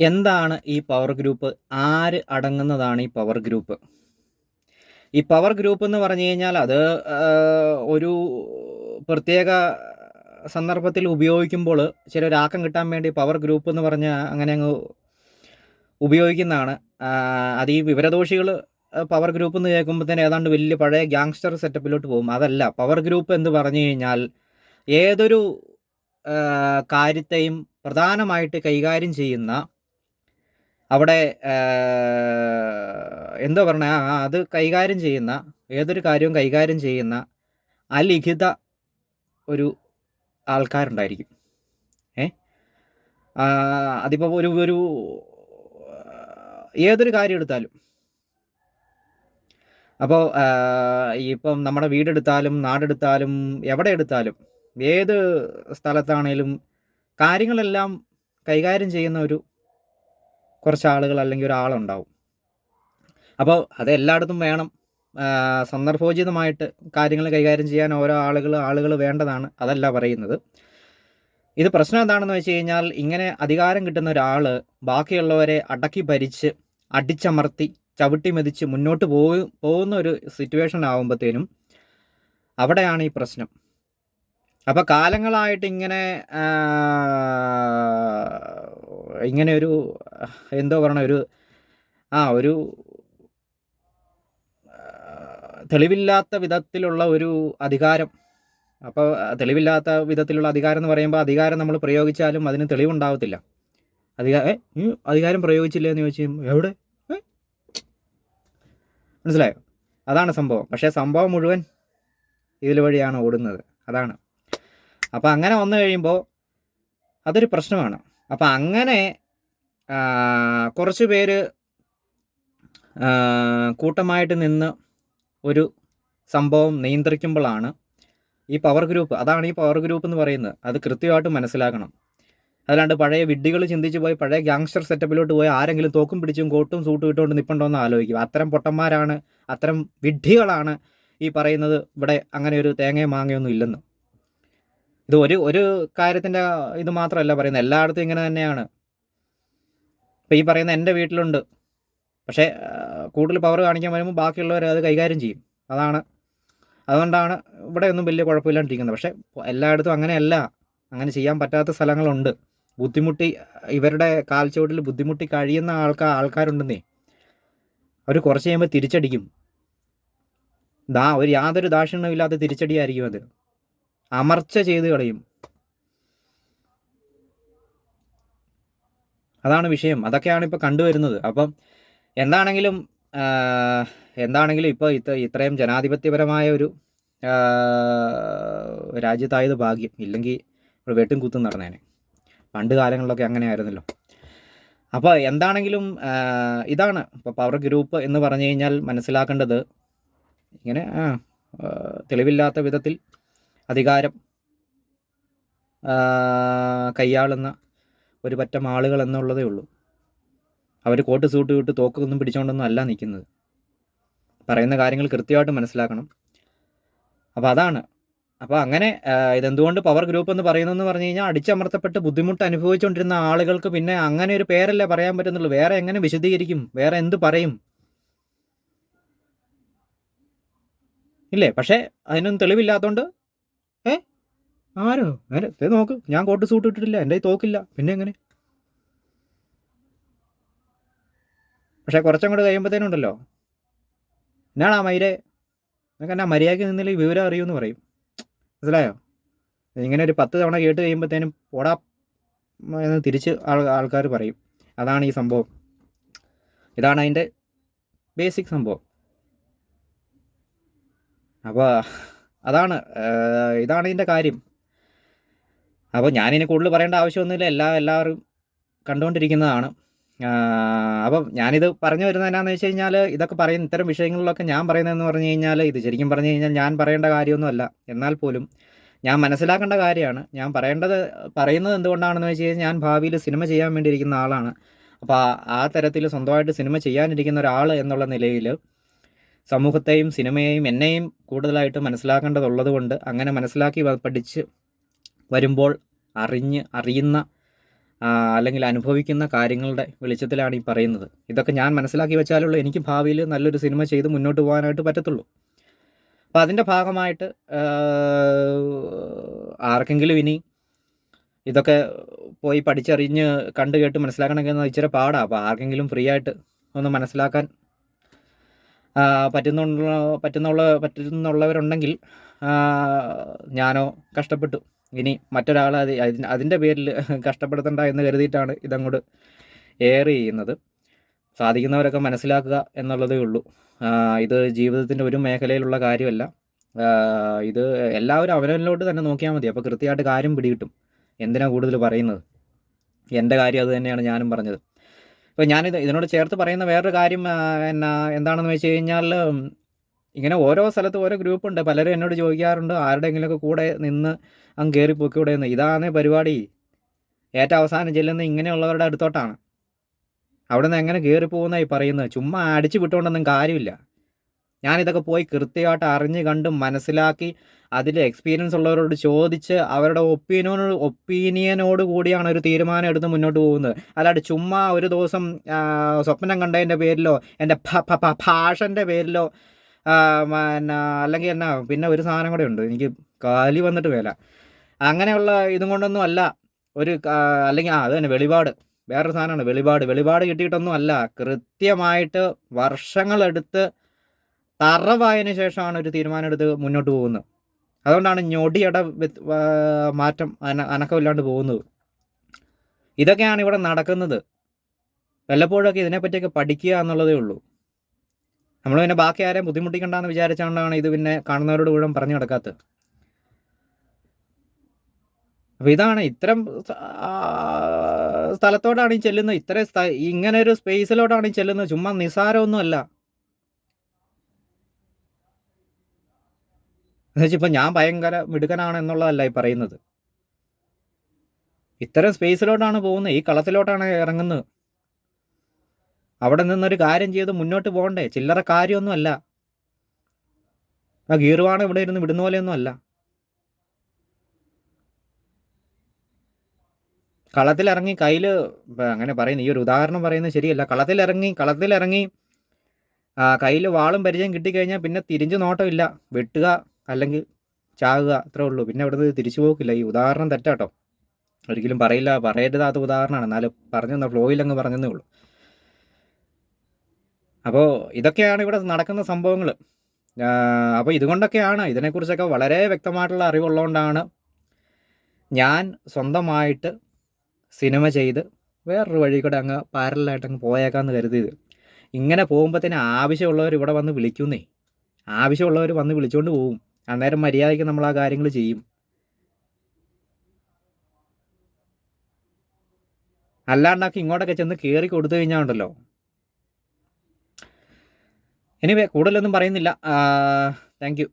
എന്താണ് ഈ power group? ആര് അടങ്ങുന്നതാണ് ഈ പവർ ഗ്രൂപ്പ്? ഈ പവർ ഗ്രൂപ്പ് എന്ന് പറഞ്ഞു കഴിഞ്ഞാൽ അത് ഒരു പ്രത്യേക സന്ദർഭത്തിൽ ഉപയോഗിക്കുമ്പോൾ ചിലരാക്കം കിട്ടാൻ വേണ്ടി പവർ ഗ്രൂപ്പ് എന്ന് പറഞ്ഞാൽ അങ്ങനെ അങ്ങ് ഉപയോഗിക്കുന്നതാണ്. അത് ഈ വിവരദോഷികൾ പവർ ഗ്രൂപ്പ് എന്ന് കേൾക്കുമ്പോഴത്തേന് ഏതാണ്ട് വലിയ പഴയ ഗ്യാങ്സ്റ്റർ സെറ്റപ്പിലോട്ട് പോകും. അതല്ല, പവർ ഗ്രൂപ്പ് എന്ന് പറഞ്ഞു കഴിഞ്ഞാൽ ഏതൊരു കാര്യത്തെയും പ്രധാനമായിട്ട് കൈകാര്യം ചെയ്യുന്ന, അവിടെ എന്താ പറയണേ, അത് കൈകാര്യം ചെയ്യുന്ന, ഏതൊരു കാര്യവും കൈകാര്യം ചെയ്യുന്ന അലിഖിത ഒരു ആൾക്കാരുണ്ടായിരിക്കും. അതിപ്പോൾ ഒരു ഒരു ഏതൊരു കാര്യം എടുത്താലും, അപ്പോൾ ഇപ്പം നമ്മുടെ വീടെടുത്താലും നാടെടുത്താലും എവിടെ എടുത്താലും ഏത് സ്ഥലത്താണേലും കാര്യങ്ങളെല്ലാം കൈകാര്യം ചെയ്യുന്ന ഒരു കുറച്ച് ആളുകൾ അല്ലെങ്കിൽ ഒരാളുണ്ടാവും. അപ്പോൾ അത് എല്ലായിടത്തും വേണം. സന്ദർഭോചിതമായിട്ട് കാര്യങ്ങൾ കൈകാര്യം ചെയ്യാൻ ഓരോ ആളുകൾ വേണ്ടതാണ്. അതല്ല പറയുന്നത്. ഇത് പ്രശ്നം എന്താണെന്ന് വെച്ച് കഴിഞ്ഞാൽ, ഇങ്ങനെ അധികാരം കിട്ടുന്ന ഒരാൾ ബാക്കിയുള്ളവരെ അടക്കി ഭരിച്ച് അടിച്ചമർത്തി ചവിട്ടി മെതിച്ച് മുന്നോട്ട് പോകുന്ന ഒരു സിറ്റുവേഷൻ ആകുമ്പോഴത്തേനും അവിടെയാണ് ഈ പ്രശ്നം. അപ്പോൾ കാലങ്ങളായിട്ട് ഇങ്ങനെ ഒരു എന്തോ പറയണ ഒരു തെളിവില്ലാത്ത വിധത്തിലുള്ള ഒരു അധികാരം. അപ്പോൾ തെളിവില്ലാത്ത വിധത്തിലുള്ള അധികാരം എന്ന് പറയുമ്പോൾ, അധികാരം നമ്മൾ പ്രയോഗിച്ചാലും അതിന് തെളിവുണ്ടാവത്തില്ല. അധികാരം പ്രയോഗിച്ചില്ല എന്ന് ചോദിച്ചു എവിടെ? മനസ്സിലായോ? അതാണ് സംഭവം. പക്ഷേ സംഭവം മുഴുവൻ ഇതിൽ വഴിയാണ് ഓടുന്നത്. അതാണ്. അപ്പോൾ അങ്ങനെ വന്നു കഴിയുമ്പോൾ അതൊരു പ്രശ്നമാണ്. അപ്പോൾ അങ്ങനെ കുറച്ച് പേര് കൂട്ടമായിട്ട് നിന്ന് ഒരു സംഭവം നിയന്ത്രിക്കുമ്പോഴാണ് ഈ പവർ ഗ്രൂപ്പ്. അതാണ് ഈ പവർ ഗ്രൂപ്പ് എന്ന് പറയുന്നത്. അത് കൃത്യമായിട്ട് മനസ്സിലാക്കണം. അല്ലാണ്ട് പഴയ വിഡ്ഢികൾ ചിന്തിച്ച് പോയി പഴയ ഗ്യാങ്സ്റ്റർ സെറ്റപ്പിലോട്ട് പോയി ആരെങ്കിലും തോക്കും പിടിച്ചും കോട്ടും സൂട്ടും ഇട്ടുകൊണ്ട് നിൽപ്പുണ്ടോ എന്ന് ആലോചിക്കും. അത്തരം പൊട്ടന്മാരാണ്, അത്തരം വിഡ്ഢികളാണ് ഈ പറയുന്നത്. ഇവിടെ അങ്ങനെ ഒരു തേങ്ങയും മാങ്ങയൊന്നും ഇല്ലെന്ന്. ഇത് ഒരു കാര്യത്തിൻ്റെ ഇത് മാത്രമല്ല പറയുന്നത്, എല്ലായിടത്തും ഇങ്ങനെ തന്നെയാണ്. ഇപ്പോൾ ഈ പറയുന്ന എൻ്റെ വീട്ടിലുണ്ട്. പക്ഷേ കൂടുതൽ പവർ കാണിക്കാൻ വരുമ്പോൾ ബാക്കിയുള്ളവർ അത് കൈകാര്യം ചെയ്യും. അതുകൊണ്ടാണ് ഇവിടെ ഒന്നും വലിയ കുഴപ്പമില്ലാണ്ടിരിക്കുന്നത്. പക്ഷേ എല്ലായിടത്തും അങ്ങനെയല്ല. അങ്ങനെ ചെയ്യാൻ പറ്റാത്ത സ്ഥലങ്ങളുണ്ട്. ഇവരുടെ കാൽച്ചുവട്ടിൽ ബുദ്ധിമുട്ടി കഴിയുന്ന ആൾക്കാരുണ്ടെന്നേ. അവർ കുറച്ച് കഴിയുമ്പോൾ തിരിച്ചടിക്കും. യാതൊരു ദാക്ഷിണ്യമില്ലാത്ത തിരിച്ചടിയായിരിക്കും അത്. അമർച്ച ചെയ്ത് കളയും. അതാണ് വിഷയം. അതൊക്കെയാണ് ഇപ്പോൾ കണ്ടുവരുന്നത്. അപ്പം എന്താണെങ്കിലും ഇപ്പോൾ ഇത്രയും ജനാധിപത്യപരമായ ഒരു രാജ്യത്തായത് ഭാഗ്യം. ഇല്ലെങ്കിൽ വെട്ടും കുത്തും നടന്നേനെ. പണ്ട് കാലങ്ങളിലൊക്കെ അങ്ങനെ ആയിരുന്നല്ലോ. അപ്പോൾ എന്താണെങ്കിലും ഇതാണ് ഇപ്പോൾ പവർ ഗ്രൂപ്പ് എന്ന് പറഞ്ഞു കഴിഞ്ഞാൽ മനസ്സിലാക്കേണ്ടത്. ഇങ്ങനെ തെളിവില്ലാത്ത വിധത്തിൽ അധികാരം കൈയാളുന്ന ഒരു പറ്റം ആളുകൾ എന്നുള്ളതേ ഉള്ളൂ. അവർ കോട്ട് സൂട്ട് വിട്ട് തോക്കൊന്നും പിടിച്ചുകൊണ്ടൊന്നും അല്ല നിൽക്കുന്നത്. പറയുന്ന കാര്യങ്ങൾ കൃത്യമായിട്ട് മനസ്സിലാക്കണം. അപ്പോൾ അതാണ്. അപ്പോൾ അങ്ങനെ ഇതെന്തുകൊണ്ട് പവർ ഗ്രൂപ്പ് എന്ന് പറയുന്നതെന്ന് പറഞ്ഞു കഴിഞ്ഞാൽ, അടിച്ചമർത്തപ്പെട്ട് ബുദ്ധിമുട്ട് അനുഭവിച്ചുകൊണ്ടിരുന്ന ആളുകൾക്ക് പിന്നെ അങ്ങനെ ഒരു പേരല്ലേ പറയാൻ പറ്റുന്നുള്ളൂ. വേറെ എങ്ങനെ വിശദീകരിക്കും? വേറെ എന്ത് പറയും? ഇല്ലേ? പക്ഷേ അതിനൊന്നും തെളിവില്ലാത്തതുകൊണ്ട് ആരോ നോക്ക്, ഞാൻ കോട്ട് സൂട്ട് ഇട്ടിട്ടില്ല, എൻ്റെ തോക്കില്ല, പിന്നെ എങ്ങനെ? പക്ഷേ കുറച്ചങ്ങോട്ട് കഴിയുമ്പോഴത്തേനുണ്ടല്ലോ, എന്നാണ് മൈരെ, നിങ്ങൾക്ക് എന്നാ മര്യാദയ്ക്ക് നിന്നില്ല ഈ വിവരം അറിയുമെന്ന് പറയും. മനസ്സിലായോ? ഇങ്ങനെ ഒരു 10 തവണ കേട്ട് കഴിയുമ്പോഴത്തേനും പോടാ എന്ന് തിരിച്ച് ആൾക്കാർ പറയും. അതാണ് ഈ സംഭവം. ഇതാണ് അതിൻ്റെ ബേസിക് സംഭവം. അപ്പോൾ ഇതാണ് ഇതിൻ്റെ കാര്യം. അപ്പോൾ ഞാനിനി കൂടുതൽ പറയേണ്ട ആവശ്യമൊന്നുമില്ല. എല്ലാവരും കണ്ടുകൊണ്ടിരിക്കുന്നതാണ്. അപ്പം ഞാനിത് പറഞ്ഞു വരുന്നത് എന്നാന്ന് വെച്ച് കഴിഞ്ഞാൽ, ഇതൊക്കെ ഇത്തരം വിഷയങ്ങളിലൊക്കെ ഞാൻ പറയുന്നതെന്ന് പറഞ്ഞു കഴിഞ്ഞാൽ, ഇത് ശരിക്കും പറഞ്ഞു കഴിഞ്ഞാൽ ഞാൻ പറയേണ്ട കാര്യമൊന്നുമല്ല. എന്നാൽ പോലും ഞാൻ മനസ്സിലാക്കേണ്ട കാര്യമാണ്. ഞാൻ പറയുന്നത് എന്തുകൊണ്ടാണെന്ന് വെച്ച് കഴിഞ്ഞാൽ, ഞാൻ ഭാവിയിൽ സിനിമ ചെയ്യാൻ വേണ്ടിയിരിക്കുന്ന ആളാണ്. അപ്പോൾ ആ തരത്തിൽ സ്വന്തമായിട്ട് സിനിമ ചെയ്യാനിരിക്കുന്ന ഒരാൾ എന്നുള്ള നിലയിൽ സമൂഹത്തെയും സിനിമയെയും എന്നെയും കൂടുതലായിട്ട് മനസ്സിലാക്കേണ്ടതുള്ളത് കൊണ്ട്, അങ്ങനെ മനസ്സിലാക്കി പഠിച്ച് വരുമ്പോൾ അറിയുന്ന അല്ലെങ്കിൽ അനുഭവിക്കുന്ന കാര്യങ്ങളുടെ വെളിച്ചത്തിലാണ് ഈ പറയുന്നത്. ഇതൊക്കെ ഞാൻ മനസ്സിലാക്കി വെച്ചാലുള്ള എനിക്ക് ഭാവിയിൽ നല്ലൊരു സിനിമ ചെയ്ത് മുന്നോട്ട് പോകാനായിട്ട് പറ്റത്തുള്ളൂ. അപ്പോൾ അതിൻ്റെ ഭാഗമായിട്ട് ആർക്കെങ്കിലും ഇനി ഇതൊക്കെ പോയി പഠിച്ചറിഞ്ഞ് കണ്ട് കേട്ട് മനസ്സിലാക്കണമെങ്കിൽ ഇച്ചിരി പാടാണ്. അപ്പോൾ ആർക്കെങ്കിലും ഫ്രീ ആയിട്ട് ഒന്ന് മനസ്സിലാക്കാൻ പറ്റുന്നുള്ളവരുണ്ടെങ്കിൽ ഞാനോ കഷ്ടപ്പെട്ടു. ഇനി മറ്റൊരാളെ അതിൻ്റെ പേരിൽ കഷ്ടപ്പെടുത്തണ്ട എന്ന് കരുതിയിട്ടാണ് ഇതങ്ങോട്ട് എയർ ചെയ്യുന്നത്. സാധിക്കുന്നവരൊക്കെ മനസ്സിലാക്കുക എന്നുള്ളതേ ഉള്ളൂ. ഇത് ജീവിതത്തിൻ്റെ ഒരു മേഖലയിലുള്ള കാര്യമല്ല. ഇത് എല്ലാവരും അവനവനിലോട്ട് തന്നെ നോക്കിയാൽ മതി. അപ്പോൾ കൃത്യമായിട്ട് കാര്യം പിടികിട്ടും. എന്തിനാണ് കൂടുതൽ പറയുന്നത്? എൻ്റെ കാര്യം അത് തന്നെയാണ് ഞാനും പറഞ്ഞത്. ഇപ്പോൾ ഇതിനോട് ചേർത്ത് പറയുന്ന വേറൊരു കാര്യം എന്താണെന്ന് വെച്ച് കഴിഞ്ഞാൽ, ഇങ്ങനെ ഓരോ സ്ഥലത്ത് ഓരോ ഗ്രൂപ്പുണ്ട്. പലരും എന്നോട് ചോദിക്കാറുണ്ട്, ആരുടെയെങ്കിലുമൊക്കെ കൂടെ നിന്ന് അങ്ങ് കയറി പൊക്കിവിടെ നിന്ന്. ഇതാണ് പരിപാടി. ഏറ്റവും അവസാനം ചെല്ലുന്ന ഇങ്ങനെയുള്ളവരുടെ അടുത്തോട്ടാണ്. അവിടെ നിന്ന് എങ്ങനെ കയറിപ്പോകുന്നതായി പറയുന്നത്? ചുമ്മാ അടിച്ചു വിട്ടുകൊണ്ടൊന്നും കാര്യമില്ല. ഞാനിതൊക്കെ പോയി കൃത്യമായിട്ട് അറിഞ്ഞ് കണ്ട് മനസ്സിലാക്കി അതിൽ എക്സ്പീരിയൻസ് ഉള്ളവരോട് ചോദിച്ച് അവരുടെ ഒപ്പീനിയനോട് കൂടിയാണ് ഒരു തീരുമാനം എടുത്ത് മുന്നോട്ട് പോകുന്നത്. അല്ലാണ്ട് ചുമ്മാ ഒരു ദിവസം സ്വപ്നം കണ്ടതിൻ്റെ പേരിലോ എൻ്റെ ഭാഷൻ്റെ പേരിലോ അല്ലെങ്കിൽ പിന്നെ ഒരു സാധനം കൂടെ ഉണ്ട്, എനിക്ക് കാലി വന്നിട്ട് വേല. അങ്ങനെയുള്ള ഇതും കൊണ്ടൊന്നും അല്ല. അല്ലെങ്കിൽ അത് തന്നെ വെളിപാട്, വേറൊരു സാധനമാണ് വെളിപാട് കിട്ടിയിട്ടൊന്നും അല്ല. കൃത്യമായിട്ട് വർഷങ്ങളെടുത്ത് തറവായതിനു ശേഷമാണ് ഒരു തീരുമാനം എടുത്ത് മുന്നോട്ട് പോകുന്നത്. അതുകൊണ്ടാണ് ഞൊടിയുടെ മാറ്റം അനക്കമില്ലാണ്ട് പോകുന്നത്. ഇതൊക്കെയാണ് ഇവിടെ നടക്കുന്നത്. വല്ലപ്പോഴൊക്കെ ഇതിനെപ്പറ്റിയൊക്കെ പഠിക്കുക എന്നുള്ളതേ ഉള്ളൂ. നമ്മൾ പിന്നെ ബാക്കി ആരെയും ബുദ്ധിമുട്ടിക്കണ്ടെന്ന് വിചാരിച്ചുകൊണ്ടാണ് ഇത് പിന്നെ കാണുന്നവരോട് മുഴുവൻ പറഞ്ഞു നടക്കാത്തത്. അപ്പോൾ ഇതാണ്, ഇത്തരം സ്ഥലത്തോടാണ് ഈ ചെല്ലുന്നത്. ഇങ്ങനെ ഒരു സ്പേസിലോട്ടാണ് ഈ ചെല്ലുന്നത്. ചുമ്മാ നിസ്സാരമൊന്നുമല്ല. എന്നുവെച്ചാൽ ഇപ്പം ഞാൻ ഭയങ്കര മിടുക്കനാണ് എന്നുള്ളതല്ല ഈ പറയുന്നത്. ഇത്തരം സ്പേസിലോട്ടാണ് പോകുന്നത്, ഈ കളത്തിലോട്ടാണ് ഇറങ്ങുന്നത്. അവിടെ നിന്നൊരു കാര്യം ചെയ്ത് മുന്നോട്ട് പോകണ്ടേ? ചില്ലറ കാര്യമൊന്നും അല്ല. ആ ഗീർവാണ് ഇവിടെ ഇരുന്ന് വിടുന്ന പോലെയൊന്നും അല്ല. കളത്തിലിറങ്ങി അങ്ങനെ പറയുന്നത്, ഈ ഒരു ഉദാഹരണം പറയുന്നത് ശരിയല്ല. കളത്തിലിറങ്ങി കയ്യിൽ വാളും പരിചയം കിട്ടിക്കഴിഞ്ഞാൽ പിന്നെ തിരിഞ്ഞു നോട്ടമില്ല. വെട്ടുക അല്ലെങ്കിൽ ചാകുക, അത്രേ ഉള്ളൂ. പിന്നെ അവിടുന്ന് തിരിച്ചു പോക്കില്ല. ഈ ഉദാഹരണം തെറ്റാട്ടോ, ഒരിക്കലും പറയരുതാത്ത ഉദാഹരണമാണ്. എന്നാലും പറഞ്ഞെന്ന ഫ്ലോയിൽ അങ്ങ് പറഞ്ഞതേ ഉള്ളൂ. അപ്പോൾ ഇതൊക്കെയാണ് ഇവിടെ നടക്കുന്ന സംഭവങ്ങൾ. അപ്പോൾ ഇതുകൊണ്ടൊക്കെയാണ്, ഇതിനെക്കുറിച്ചൊക്കെ വളരെ വ്യക്തമായിട്ടുള്ള അറിവുള്ളതുകൊണ്ടാണ് ഞാൻ സ്വന്തമായിട്ട് സിനിമ ചെയ്ത് വേറൊരു വഴി കൂടെ അങ്ങ് പാരലായിട്ട് അങ്ങ് പോയേക്കാമെന്ന് കരുതിയത്. ഇങ്ങനെ പോകുമ്പോഴത്തേന് ആവശ്യമുള്ളവർ ഇവിടെ വന്ന് വിളിക്കുന്നേ. ആവശ്യമുള്ളവർ വന്ന് വിളിച്ചുകൊണ്ട് പോകും. അന്നേരം മര്യാദയ്ക്ക് നമ്മൾ ആ കാര്യങ്ങൾ ചെയ്യും. അല്ലാണ്ടാക്കി ഇങ്ങോട്ടൊക്കെ ചെന്ന് കയറി കൊടുത്തു കഴിഞ്ഞാൽ ഉണ്ടല്ലോ. എനിവേ കൂടുതലൊന്നും പറയുന്നില്ല. Thank you.